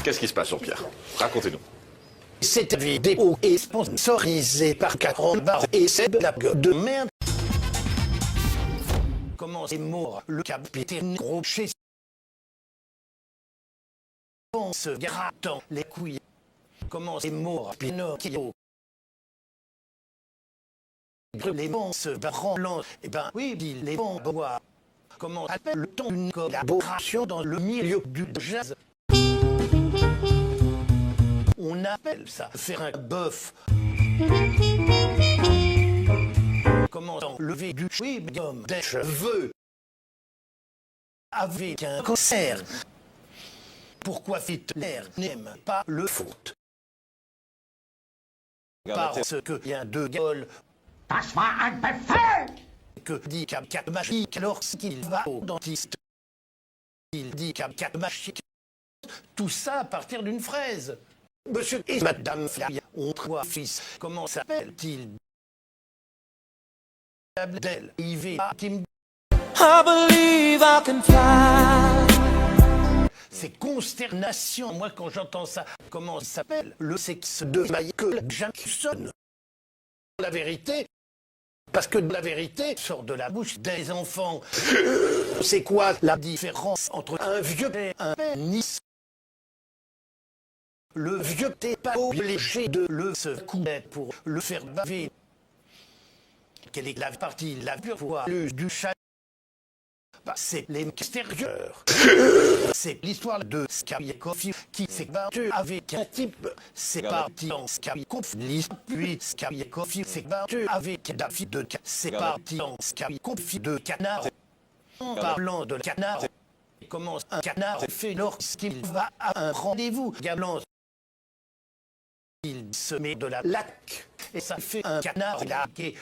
Qu'est-ce qui se passe, Jean-Pierre? Racontez-nous. Cette vidéo est sponsorisée par Carambar et Seb la gueule de merde. Comment est mort le capitaine Crochet en se grattant les couilles? Comment est mort Pinocchio? Les vents se branlant. Eh ben oui, dit les vents bois. Comment appelle-t-on une collaboration dans le milieu du jazz? On appelle ça faire un bœuf. Comment enlever du chewing-gum des cheveux avec un concert? Pourquoi Hitler n'aime pas le foot? Parce que vient de Gaulle. Das war ein Befehl! Que dit Cap Magique lorsqu'il va au dentiste? Il dit Cap Magique. Tout ça à partir d'une fraise. Monsieur et Madame Flavia ont 3 fils. Comment s'appelle-t-il? Abdel, Iva, Kim. I believe I can fly. C'est consternation, moi, quand j'entends ça. Comment s'appelle le sexe de Michael Jackson? La vérité, parce que la vérité sort de la bouche des enfants. C'est quoi la différence entre un vieux et un pénis? Le vieux t'es pas obligé de le secouer pour le faire baver. Quelle est la partie la plus voileuse du chat? Bah, c'est l'extérieur. C'est l'histoire de Scabiacoff qui s'est battu avec un type. C'est parti en Scabiacoff. Puis Scabiacoff s'est battu avec David de Canard. C'est parti en Scabiacoff de Canard. En parlant de canard, comment un canard fait lorsqu'il va à un rendez-vous galant? Il se met de la laque et ça fait un canard laqué.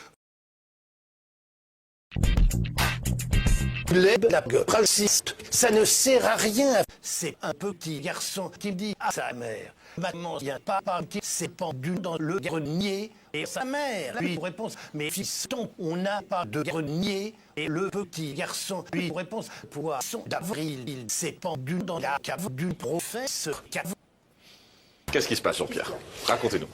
Les blagues racistes, ça ne sert à rien. C'est un petit garçon qui dit à sa mère: maman, il y a papa qui s'est pendu dans le grenier. Et sa mère lui répond: mais fiston, on n'a pas de grenier. Et le petit garçon lui répond: poisson d'avril, il s'est pendu dans la cave du professeur Cave. Qu'est-ce qui se passe, Jean-Pierre? Racontez-nous.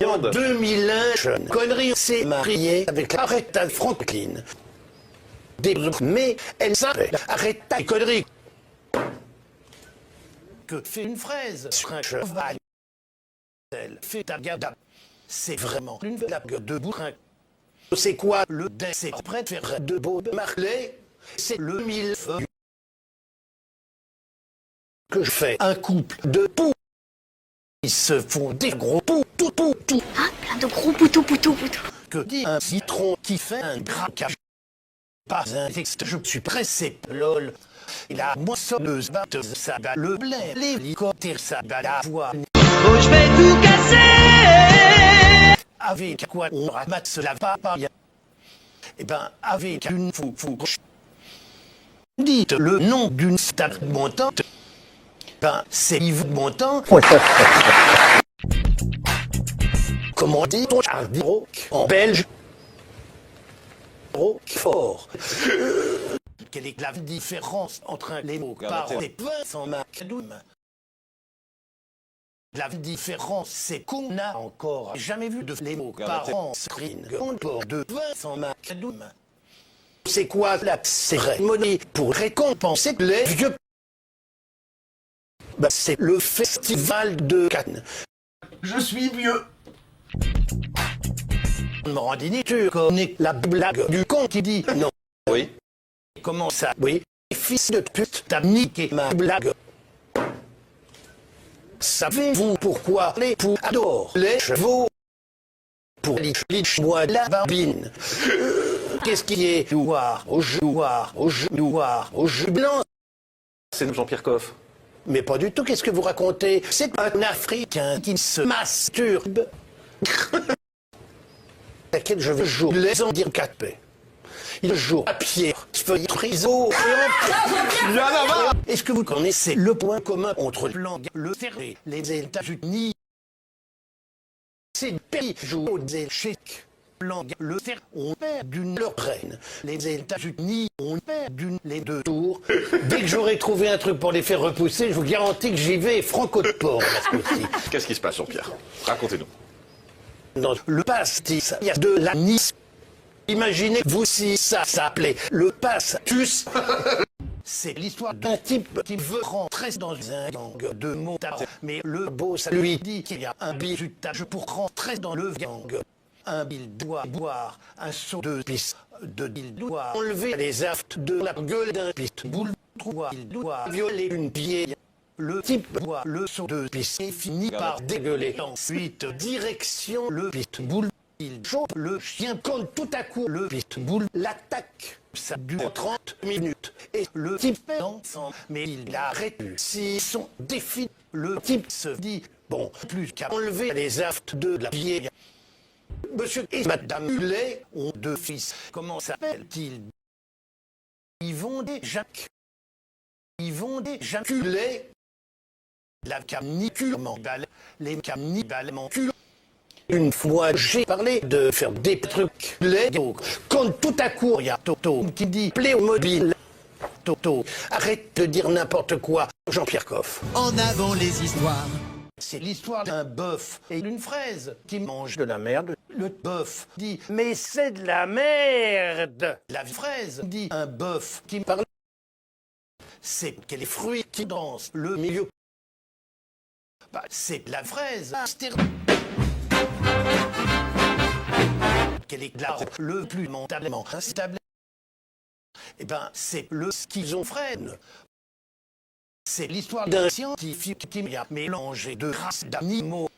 En 2001, jeune connerie s'est mariée avec Aretha Franklin. Mais elle s'appelle Aretha connerie. Que fait une fraise sur un cheval? Elle fait un gada. C'est vraiment une blague de bourrin. C'est quoi le décès préféré de Bob Marley? C'est le millefeuille. Que je fais un couple de poux. Ils se font des gros poux, tout. Ah, plein de gros poutou. Que dit un citron qui fait un braquage? Pas un texte, je suis pressé, lol. Et la moissonneuse batteuse, ça bat le blé. L'hélicoptère, ça bat la voix. Oh, je vais tout casser. Avec quoi on ramasse la papaye? Eh ben, avec une fourche. Dites le nom d'une star montante. Ben, c'est Yves Montand. Comment dit-on Rock en belge? Roquefort. Quelle est la différence entre les mots par et sans macadoum? La différence, c'est qu'on n'a encore jamais vu de les mots parents screen port de sans macadoum. C'est quoi la cérémonie pour récompenser les vieux? Bah, c'est le festival de Cannes. Je suis vieux. Morandini, tu connais la blague du con qui dit non? Oui. Comment ça? Oui. Fils de pute, t'as niqué ma blague. Savez-vous pourquoi les poux adorent les chevaux? Pour liche-moi la barbine. Qu'est-ce qui est noir au jeu noir, au jeu noir, au jeu blanc? C'est nous, Jean-Pierre Coff. Mais pas du tout, qu'est-ce que vous racontez? C'est un Africain qui se masturbe. Laquelle je vais jouer les handicapés. Il joue à pierre, feuille, friseau et en... Est-ce que vous connaissez le point commun entre le terre et les États-Unis? Ces pays jouent aux échecs. Le cerf ont perdu leur reine. Les États-Unis ont perdu les deux tours. Dès que j'aurai trouvé un truc pour les faire repousser, je vous garantis que j'y vais franco de port. Qu'est-ce qui se passe, Jean-Pierre? Racontez-nous. Dans le pastis, il y a de la Nice. Imaginez-vous si ça s'appelait le pastus. C'est l'histoire d'un type qui veut rentrer dans un gang de motards. Mais le boss lui dit qu'il y a un bizutage pour rentrer dans le gang. Il doit boire un seau de pisse. Il doit enlever les aftes de la gueule d'un pitbull. Il doit violer une vieille. Le type boit le seau de pisse et finit par dégueuler. Ensuite, direction le pitbull. Il chope le chien quand tout à coup le pitbull l'attaque. Ça dure 30 minutes et le type est ensemble, mais il arrête. Si son défi, le type se dit bon, plus qu'à enlever les aftes de la vieille. Monsieur et Madame Hullet ont deux fils. Comment s'appellent-ils? Yvon et Jacques. Yvon et Jacques Hullet. La canicule m'emballe, les cannibales m'enculent. Une fois, j'ai parlé de faire des trucs légaux. Quand tout à coup, il y a Toto qui dit Playmobil. Toto, arrête de dire n'importe quoi, Jean-Pierre Coff. En avant les histoires. C'est l'histoire d'un bœuf et d'une fraise qui mange de la merde. Le bœuf dit « Mais c'est de la merde !» La fraise dit un bœuf qui parle. C'est que les fruits qui dansent, le milieu. Bah, c'est la fraise. Quel est l'arbre le plus mentalement instable? Eh ben, c'est le schizophrène. C'est l'histoire d'un scientifique qui a mélangé deux races d'animaux.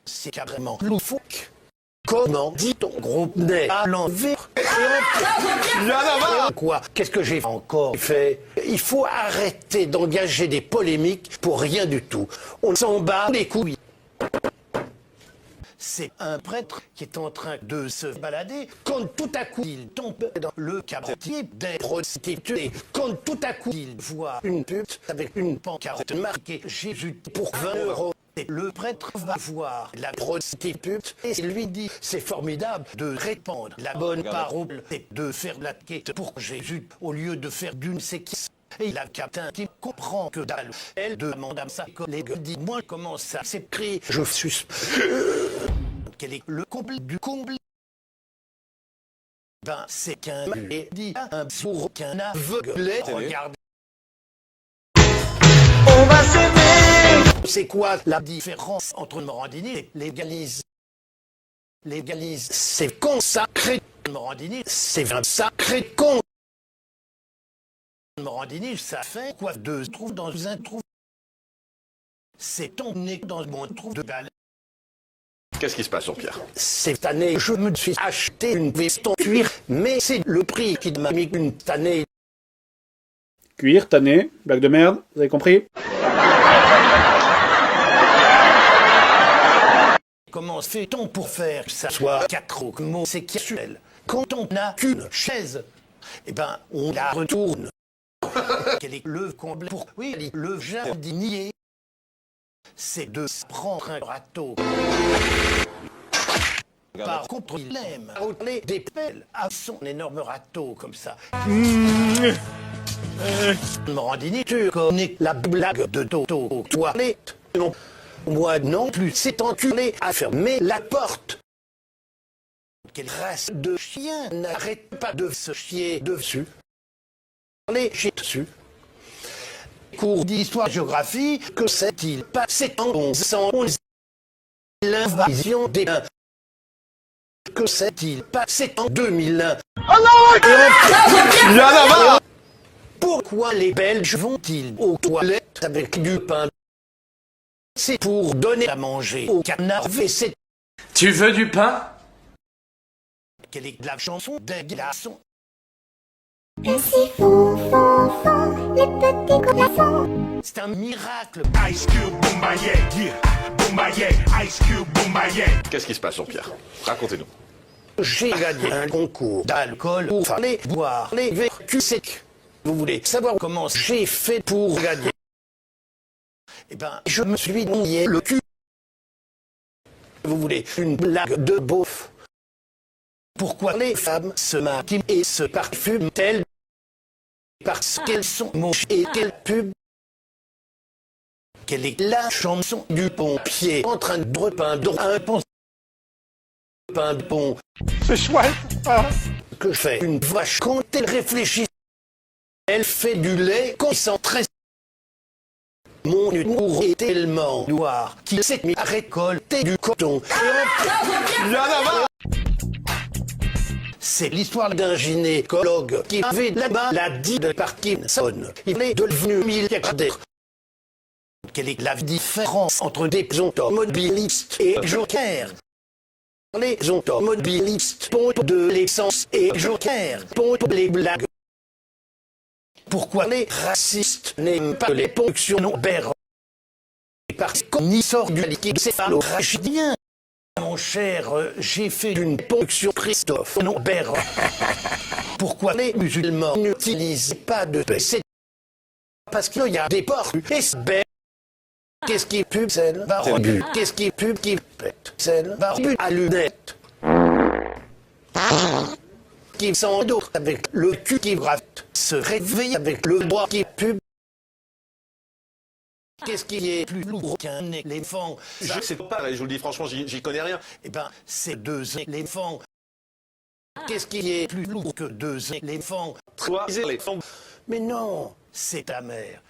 C'est carrément loufoque. Comment dit-on groupe né à l'envers? Quoi? Qu'est-ce que j'ai encore fait? Il faut arrêter d'engager des polémiques pour rien du tout. On s'en bat les couilles. C'est un prêtre qui est en train de se balader quand tout à coup il tombe dans le cabaretier des prostituées. Quand tout à coup il voit une pute avec une pancarte marquée Jésus pour 20 €. Et le prêtre va voir la prostituée et lui dit c'est formidable de répandre la bonne parole et de faire la quête pour Jésus au lieu de faire d'une séquence. Et la captain qui comprend que dalle. Elle demande à sa collègue, dis-moi comment ça s'écrit. Je suis... Quel est le comble du comble? Ben, c'est qu'un muet dit à un sourd qu'un aveugle. Regarde. On va s'aimer. C'est quoi la différence entre Morandini et Légalise? Légalise, c'est consacré. Morandini, c'est un sacré con. Morandini, ça fait quoi de se trouve dans un trou? C'est ton nez dans mon trou de balle. Qu'est-ce qui se passe, Jean-Pierre? Cette année, je me suis acheté une veste en cuir, mais c'est le prix qui m'a mis une tannée. Cuir, tanné, blague de merde, vous avez compris? Comment fait-on pour faire que ça soit quatre mots sexuels? Quand on n'a qu'une chaise, eh ben, on la retourne. Quel est le comble pour... Oui, le jardinier, c'est de se prendre un râteau. Par contre, il aime rouler des pelles à son énorme râteau, comme ça. Morandini, tu connais la blague de Toto aux toilettes? Non. Moi non plus, c'est enculé à fermer la porte. Quelle race de chien n'arrête pas de se chier dessus? Les chier dessus. Cours d'histoire-géographie, que s'est-il passé en 1111? L'invasion des Huns. Que s'est-il passé en 2001? Pourquoi les Belges vont-ils aux toilettes avec du pain? C'est pour donner à manger au canard WC. Tu veux du pain? Quelle est la chanson des glaçons? Ainsi font, les petits glaçons. C'est un miracle. Ice Cube, Boombaye, yeah. Boombaye, Ice Cube, Boombaye. Qu'est-ce qui se passe, Jean-Pierre? Racontez-nous. J'ai gagné un concours d'alcool pour faire boire les verres cul secs. Vous voulez savoir comment j'ai fait pour gagner? Eh ben, je me suis mouillé le cul. Vous voulez une blague de beauf? Pourquoi les femmes se maquillent et se parfument-elles? Parce qu'elles sont moches et qu'elles puent. Quelle est la chanson du pompier en train de repeindre un pont? C'est chouette, hein? Que fait une vache quand elle réfléchit? Elle fait du lait concentré. Mon humour est tellement noir qu'il s'est mis à récolter du coton. C'est l'histoire d'un gynécologue qui avait la maladie de Parkinson. Il est devenu milliardaire. Quelle est la différence entre des automobilistes et jokers? Les automobilistes pompent de l'essence et jokers pompent les blagues. Pourquoi les racistes n'aiment pas les ponctions non berres? Parce qu'on y sort du liquide céphalorachidien. Mon cher, j'ai fait une ponction Christophe non berre. Pourquoi les musulmans n'utilisent pas de PC? Parce qu'il y a des porcs et sbères. Qu'est-ce qui pue? Celle barbu. Qu'est-ce qui pue qui pète? Celle barbu à lunettes. Qui s'endort avec le cul qui gratte, se réveille avec le bras qui pue. Qu'est-ce qui est plus lourd qu'un éléphant? Je sais pas, je vous le dis franchement, j'y connais rien. Eh ben, c'est 2 éléphants. Qu'est-ce qui est plus lourd que 2 éléphants? 3 éléphants. Mais non, c'est ta mère.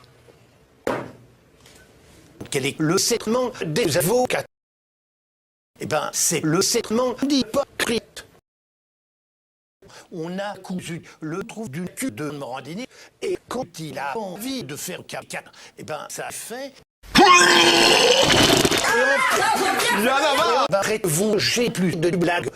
Quel est le serment des avocats? Eh ben, c'est le serment d'Hippocrate. On a cousu le trou du cul de Morandini et quand il a envie de faire caca, eh ben, ça fait... Arrêtez-vous, j'ai plus de blagues.